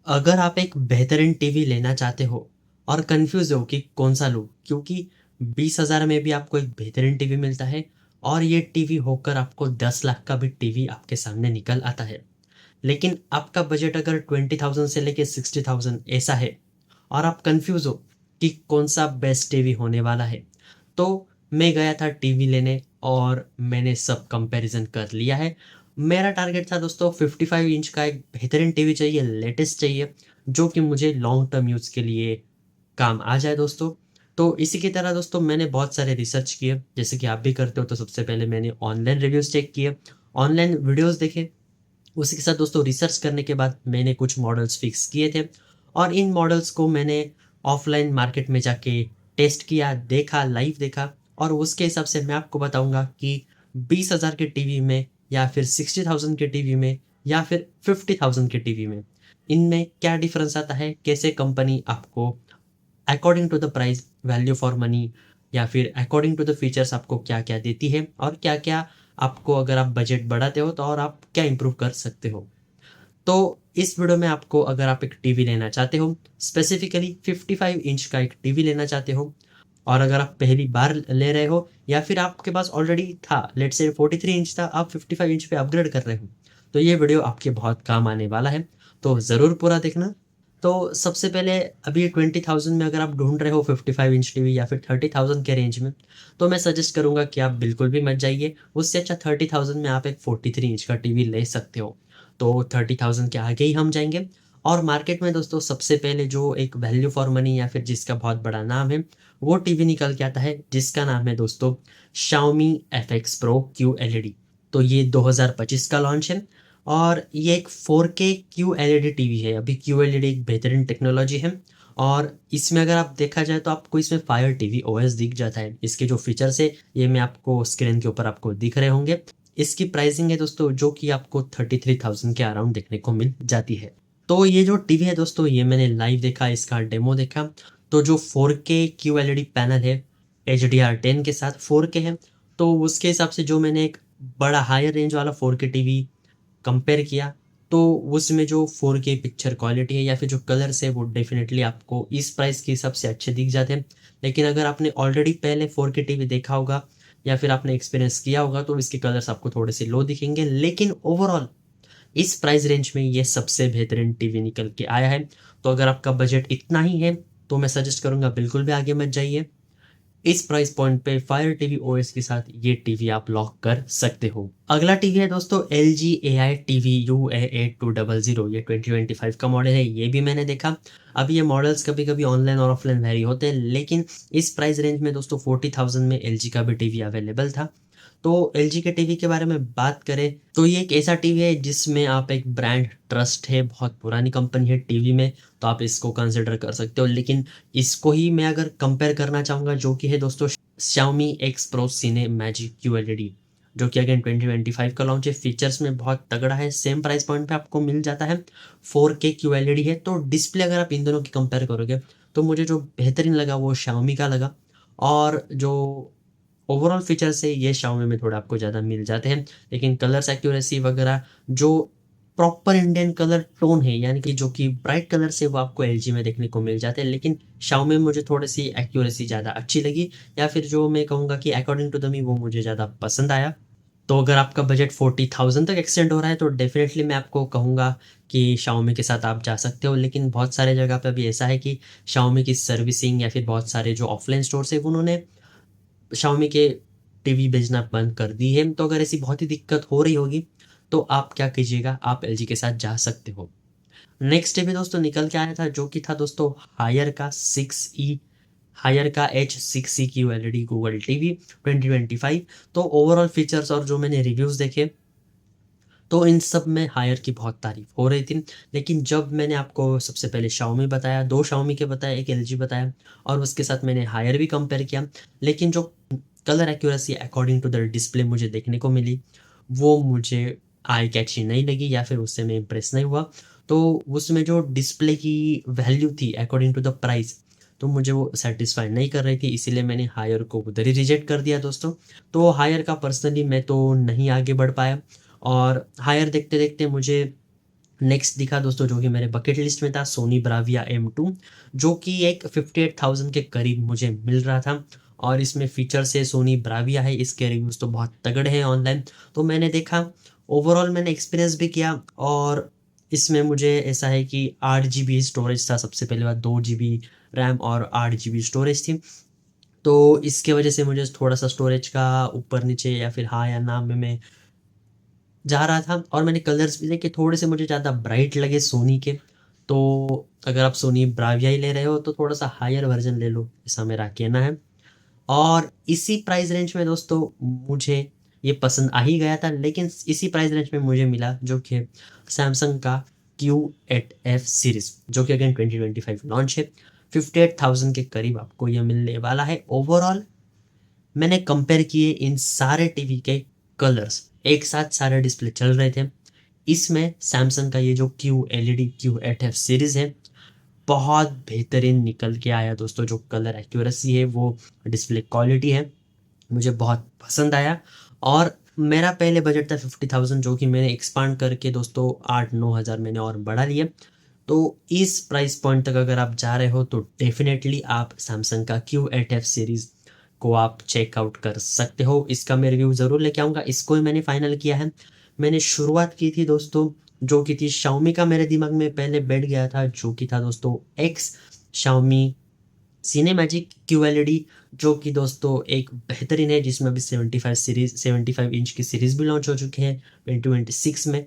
अगर आप एक बेहतरीन टीवी लेना चाहते हो और कंफ्यूज हो कि कौन सा लूँ, क्योंकि 20,000 में भी आपको एक बेहतरीन टीवी मिलता है और ये टीवी होकर आपको 10 लाख का भी टीवी आपके सामने निकल आता है। लेकिन आपका बजट अगर 20,000 से लेके 60,000 ऐसा है और आप कंफ्यूज हो कि कौन सा बेस्ट टीवी होने वाला है, तो मैं गया था टीवी लेने और मैंने सब कंपैरिजन कर लिया है। मेरा टारगेट था दोस्तों 55 इंच का एक बेहतरीन टीवी चाहिए, लेटेस्ट चाहिए, जो कि मुझे लॉन्ग टर्म यूज़ के लिए काम आ जाए दोस्तों। तो इसी की तरह दोस्तों मैंने बहुत सारे रिसर्च किए, जैसे कि आप भी करते हो। तो सबसे पहले मैंने ऑनलाइन रिव्यूज़ चेक किए, ऑनलाइन वीडियोज़ देखे। उसी के साथ दोस्तों रिसर्च करने के बाद मैंने कुछ मॉडल्स फिक्स किए थे और इन मॉडल्स को मैंने ऑफलाइन मार्केट में जाके टेस्ट किया, देखा, लाइव देखा। और उसके हिसाब से मैं आपको बताऊंगा कि 20,000 के टीवी में या फिर 60,000 के टीवी में या फिर 50,000 के टीवी में इनमें क्या डिफरेंस आता है, कैसे कंपनी आपको according to the price value for money या फिर अकॉर्डिंग टू द फीचर्स आपको क्या क्या देती है और क्या क्या आपको, अगर आप बजट बढ़ाते हो तो और आप क्या इंप्रूव कर सकते हो। तो इस वीडियो में आपको, अगर आप एक टीवी लेना चाहते हो, स्पेसिफिकली 55 इंच का एक टीवी लेना चाहते हो, और अगर आप पहली बार ले रहे हो या फिर आपके पास ऑलरेडी था, लेट्स से 43 इंच था, आप 55 इंच पे अपग्रेड कर रहे हो, तो ये वीडियो आपके बहुत काम आने वाला है। तो ज़रूर पूरा देखना। तो सबसे पहले, अभी 20,000 में अगर आप ढूंढ रहे हो 55 इंच टीवी या फिर 30,000 के रेंज में, तो मैं सजेस्ट करूंगा कि आप बिल्कुल भी मत जाइए। उससे अच्छा 30,000 में आप एक 43 इंच का टीवी ले सकते हो। तो 30,000 के आगे ही हम जाएंगे। और मार्केट में दोस्तों सबसे पहले जो एक वैल्यू फॉर मनी या फिर जिसका बहुत बड़ा नाम है, वो टीवी निकल के आता है जिसका नाम है दोस्तों Xiaomi FX Pro QLED। तो ये 2025 का लॉन्च है और ये एक 4K QLED टीवी है। अभी QLED एक बेहतरीन टेक्नोलॉजी है और इसमें अगर आप देखा जाए तो आपको इसमें फायर टीवी ओएस दिख जाता है। इसके जो फीचर्स है ये मैं आपको स्क्रीन के ऊपर आपको दिख रहे होंगे। इसकी प्राइसिंग है दोस्तों जो कि आपको 33,000 के अराउंड देखने को मिल जाती है। तो ये जो टीवी है दोस्तों, ये मैंने लाइव देखा, इसका डेमो देखा। तो जो 4K QLED पैनल है HDR10 के साथ 4K है, तो उसके हिसाब से जो मैंने एक बड़ा हायर रेंज वाला 4K टीवी कंपेयर किया, तो उसमें जो 4K पिक्चर क्वालिटी है या फिर जो कलर्स है वो डेफिनेटली आपको इस प्राइस के हिसाब से अच्छे दिख जाते हैं। लेकिन अगर आपने ऑलरेडी पहले 4K टीवी देखा होगा या फिर आपने एक्सपीरियंस किया होगा तो इसके कलर्स आपको थोड़े से लो दिखेंगे। लेकिन ओवरऑल इस प्राइस रेंज में ये सबसे बेहतरीन टीवी निकल के आया है। तो अगर आपका बजट इतना ही है तो मैं सजेस्ट करूंगा बिल्कुल भी आगे मत जाइए। इस प्राइस पॉइंट पे फायर टीवी ओएस के साथ ये टीवी आप लॉक कर सकते हो। अगला टीवी है दोस्तों LG AI टीवी UA8200। ये 2025 का मॉडल है, ये भी मैंने देखा। अब ये मॉडल्स कभी कभी ऑनलाइन और ऑफलाइन वेरी होते हैं, लेकिन इस प्राइस रेंज में दोस्तों 40,000 में LG का भी टीवी अवेलेबल था। तो LG के टीवी के बारे में बात करें तो ये एक ऐसा टीवी है जिसमें आप एक ब्रांड ट्रस्ट है, बहुत पुरानी कंपनी है टीवी में, तो आप इसको कंसिडर कर सकते हो। लेकिन इसको ही मैं अगर कंपेयर करना चाहूँगा, जो कि है दोस्तों Xiaomi X Pro Cine Magic QLED, जो कि अगेन 2025 का लॉन्च है। फीचर्स में बहुत तगड़ा है, सेम प्राइस पॉइंट पे आपको मिल जाता है। 4K QLED है, तो डिस्प्ले अगर आप इन दोनों की कंपेयर करोगे तो मुझे जो बेहतरीन लगा वो Xiaomi का लगा। और जो ओवरऑल फीचर्स है ये Xiaomi में थोड़ा आपको ज़्यादा मिल जाते हैं। लेकिन कलर्स एक्यूरेसी वगैरह, जो प्रॉपर इंडियन कलर टोन है, यानी कि जो कि ब्राइट कलर से, वो आपको LG में देखने को मिल जाते हैं। लेकिन Xiaomi में मुझे थोड़ी सी एक्यूरेसी ज़्यादा अच्छी लगी, या फिर जो मैं कहूँगा कि अकॉर्डिंग टू द मी वो मुझे ज़्यादा पसंद आया। तो अगर आपका बजट 40,000 तक एक्सटेंड हो रहा है तो डेफिनेटली मैं आपको कहूँगा कि Xiaomi के साथ आप जा सकते हो। लेकिन बहुत सारे जगह पे अभी ऐसा है कि Xiaomi की सर्विसिंग या फिर बहुत सारे जो ऑफलाइन स्टोर्स है उन्होंने Xiaomi के टीवी बेचना बंद कर दी है। तो अगर ऐसी बहुत ही दिक्कत हो रही होगी तो आप क्या कीजिएगा, आप LG के साथ जा सकते हो। नेक्स्ट टीवी दोस्तों निकल के आया था, जो कि था दोस्तों हायर का 6E, हायर का H6E QLED गूगल टीवी 2025। तो ओवरऑल फीचर्स और जो मैंने रिव्यूज़ देखे, तो इन सब में हायर की बहुत तारीफ हो रही थी। लेकिन जब मैंने आपको सबसे पहले Xiaomi बताया, दो Xiaomi के बताया, एक LG बताया, और उसके साथ मैंने हायर भी कंपेयर किया, लेकिन जो colour accuracy according to the display मुझे देखने को मिली वो मुझे आई कैची नहीं लगी या फिर उससे मैं इम्प्रेस नहीं हुआ। तो उसमें जो डिस्प्ले की वैल्यू थी अकॉर्डिंग टू द प्राइस, तो मुझे वो सेटिस्फाई नहीं कर रही थी, इसीलिए मैंने हायर को उधर ही रिजेक्ट कर दिया दोस्तों। तो हायर का पर्सनली मैं तो नहीं आगे बढ़ पाया। और हायर देखते देखते मुझे नेक्स्ट दिखा दोस्तों जो कि मेरे बकेट लिस्ट में था, सोनी ब्राविया M2, जो कि एक 58,000 के करीब मुझे मिल रहा था। और इसमें फीचर से सोनी ब्राविया है, इसके रिव्यूज़ तो बहुत तगड़े हैं ऑनलाइन। तो मैंने देखा, ओवरऑल मैंने एक्सपीरियंस भी किया, और इसमें मुझे ऐसा है कि 8 GB स्टोरेज था। सबसे पहले बात, 2 GB रैम और 8 GB स्टोरेज थी। तो इसके वजह से मुझे थोड़ा सा स्टोरेज का ऊपर नीचे या फिर हाँ या ना में मैं जा रहा था। और मैंने कलर्स भी देखे, थोड़े से मुझे ज़्यादा ब्राइट लगे सोनी के। तो अगर आप सोनी ब्राविया ही ले रहे हो तो थोड़ा सा हायर वर्जन ले लो, ऐसा मेरा कहना है। और इसी प्राइस रेंज में दोस्तों मुझे ये पसंद आ ही गया था, लेकिन इसी प्राइस रेंज में मुझे मिला जो कि सैमसंग का Q8F सीरीज़, जो कि अगेन 2025 लॉन्च है। 58,000 के करीब आपको ये मिलने वाला है। ओवरऑल मैंने कंपेयर किए इन सारे टीवी के कलर्स, एक साथ सारे डिस्प्ले चल रहे थे। इसमें सैमसंग का ये जो QLED Q8F सीरीज़ है, बहुत बेहतरीन निकल के आया दोस्तों। जो कलर एक्यूरेसी है, वो डिस्प्ले क्वालिटी है, मुझे बहुत पसंद आया। और मेरा पहले बजट था 50,000, जो कि मैंने एक्सपांड करके दोस्तों 8-9 हज़ार मैंने और बढ़ा लिए। तो इस प्राइस पॉइंट तक अगर आप जा रहे हो तो डेफिनेटली आप सैमसंग का Q8F सीरीज़ को आप चेकआउट कर सकते हो। इसका मैं रिव्यू ज़रूर लेके आऊँगा, इसको ही मैंने फाइनल किया है। मैंने शुरुआत की थी दोस्तों, जो कि थी शाओमी का, मेरे दिमाग में पहले बैठ गया था, जो कि था दोस्तों एक्स शाओमी सिनेमैजिक QLED, जो कि दोस्तों एक बेहतरीन है, जिसमें अभी 75 इंच की सीरीज़ भी लॉन्च हो चुकी है 2026 में।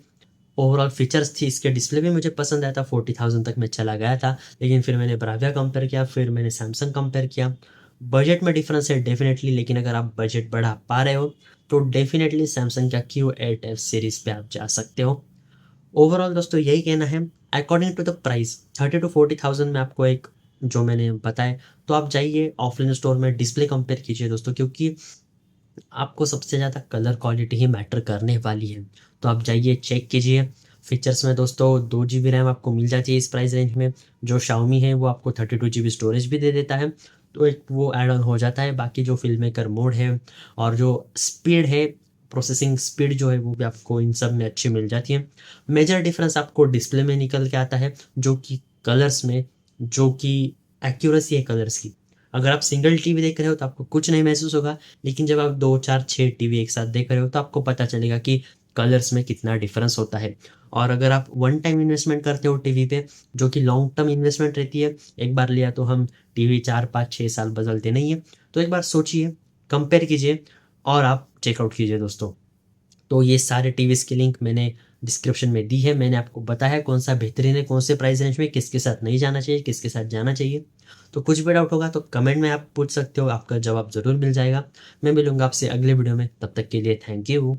ओवरऑल फीचर्स थी, इसके डिस्प्ले भी मुझे पसंद आया था। 40,000 तक मैं चला गया था, लेकिन फिर मैंने ब्राविया कंपेयर किया, फिर मैंने सैमसंग कंपेयर किया। बजट में डिफरेंस है डेफिनेटली, लेकिन अगर आप बजट बढ़ा पा रहे हो तो डेफिनेटली सैमसंग का Q8F सीरीज़ पे आप जा सकते हो। ओवरऑल दोस्तों यही कहना है, according to the price 30,000 to 40,000 में आपको एक जो मैंने बताया, तो आप जाइए ऑफलाइन स्टोर में डिस्प्ले कंपेयर कीजिए दोस्तों, क्योंकि आपको सबसे ज़्यादा कलर क्वालिटी ही मैटर करने वाली है। तो आप जाइए चेक कीजिए। फीचर्स में दोस्तों 2 GB रैम आपको मिल जाती है इस प्राइस रेंज में। जो शाओमी है वो आपको 32 GB स्टोरेज भी दे देता है, तो एक वो ऐड ऑन हो जाता है। बाकी जो फिल्म मेकर मोड है और जो स्पीड है, प्रोसेसिंग स्पीड जो है, वो भी आपको इन सब में अच्छी मिल जाती है। मेजर डिफरेंस आपको डिस्प्ले में निकल के आता है, जो कि कलर्स में, जो कि एक्यूरेसी है कलर्स की। अगर आप सिंगल टीवी देख रहे हो तो आपको कुछ नहीं महसूस होगा, लेकिन जब आप 2 4 6 टीवी एक साथ देख रहे हो तो आपको पता चलेगा कि कलर्स में कितना डिफरेंस होता है। और अगर आप वन टाइम इन्वेस्टमेंट करते हो टीवी पे, जो कि लॉन्ग टर्म इन्वेस्टमेंट रहती है, एक बार लिया तो हम टीवी 4 5 6 साल बदलते नहीं है। तो एक बार सोचिए, कंपेयर कीजिए और आप चेकआउट कीजिए दोस्तों। तो ये सारे टीवीज़ की लिंक मैंने डिस्क्रिप्शन में दी है। मैंने आपको बताया कौन सा बेहतरीन है, कौन से प्राइस रेंज में, किसके साथ नहीं जाना चाहिए, किसके साथ जाना चाहिए। तो कुछ भी डाउट होगा तो कमेंट में आप पूछ सकते हो, आपका जवाब ज़रूर मिल जाएगा। मैं मिलूँगा आपसे अगले वीडियो में, तब तक के लिए थैंक यू।